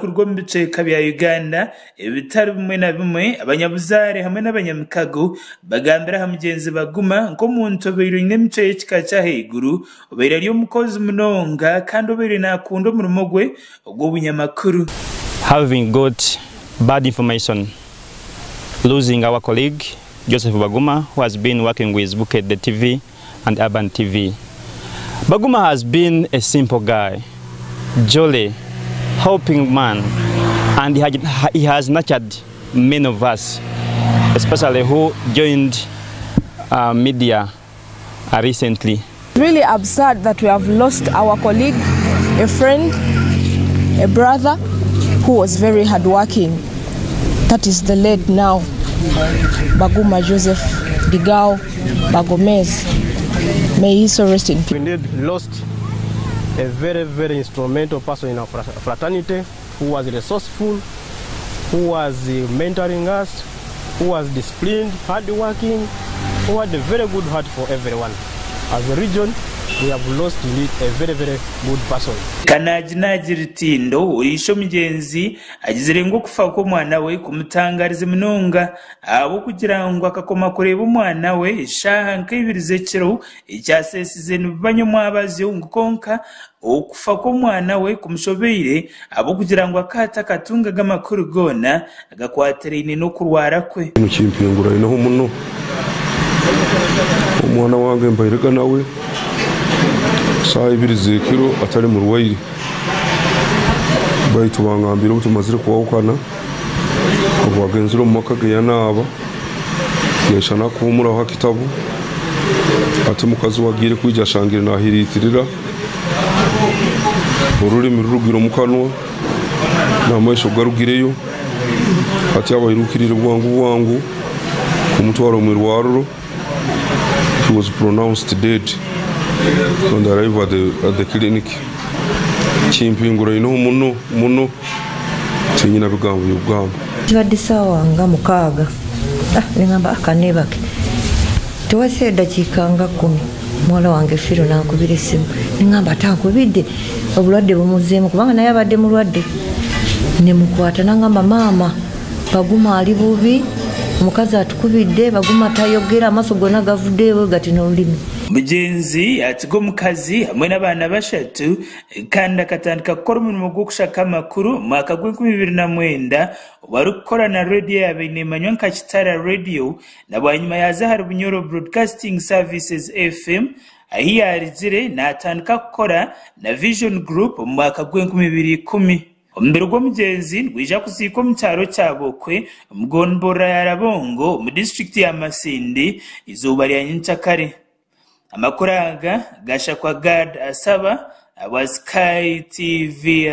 kurwo mu bice bya Uganda ibitari bimwe na bimwe abanyabuzare hamwe n'abanyamikago bagambira ha mugenzi baguma ngo mu ntobero n'imico y'ikika cya heguru ubera ryo mukozi munonga kandi ubere nakundo mu rumogwe ubwo bunyamakuru. Having got bad information, losing our colleague Joseph Baguma, who has been working with Buket the TV and Urban TV. Baguma has been a simple guy, jolly, helping man, and he has nurtured many of us, especially who joined media recently. Really absurd that we have lost our colleague, a friend, a brother who was very hardworking. That is the late now Baguma Joseph Digao Bagomez. May he so rest in peace. We indeed lost a very, very instrumental person in our fraternity who was resourceful, who was mentoring us, who was disciplined, hardworking, who had a very good heart for everyone. As a region, we have lost indeed a very, very good person. Kanajinaji ritindo urisho mugenzi agizire ngo kufa ko mwana we kumutangariza munonga abo kugira ngo akakoma kureba umwana we shaha nkibirize kiro icyasesize n'banyo mwabazi ngukonka okufa ko mwana we kumushobere abo kugira ngo akata katunga gamakuru gona agakwaterine no kurwara kwe mu kimpingura inaho muno umwana wange mbayirega nawe saa ibirize kiro atari mu ruwayiri bayitubangambira utumazire kuwukana ubwagenziro mu makage ya naba yeshana kumura ha kitabu ati mukazi wagire kwijya shangira nahiritirira ururimi rurugiro mukanwa namayisho garugireyo ati abayirukirire bwangu kumutwaro mu rwaro. He was pronounced dead on the arrival at the clinic. Chimpingura ino muno tinyina bigambo y'ubwamba. Kibadde sawa nga mukaga. Ngamba akanebake. Tuwase dakika nga 10. Mwana wange firo nankubira esimu. Ngamba tankubidde obulwadde bumuzeemu kubanga naye abadde mulwadde. Ne mukwata nangamba mama Baguma ali bubi. Mukazi atukubidde Baguma tayogera amaso gona gavuddeewo gati n'olulimi. Mugenzi atigo mukazi hamwe n'abana bashatu kandi akatandika gukora umurimo gwo gushaka amakuru mu Akagwe 2009 wari ukora na radio yabenemanywa nka Kitara Radio na bwanyuma yaza hari Bunyoro Broadcasting Services FM ahi yarizire natandika gukora na Vision Group mu Akagwe 2010. Ombere gwo mugenzi ngwija kusiko mu cyaro cyabokwe mugonbora ya Rabongo mu district ya Masindi izuba lya Nyincakare. Amakuraga gasha kwa God asaba aba Sky TV.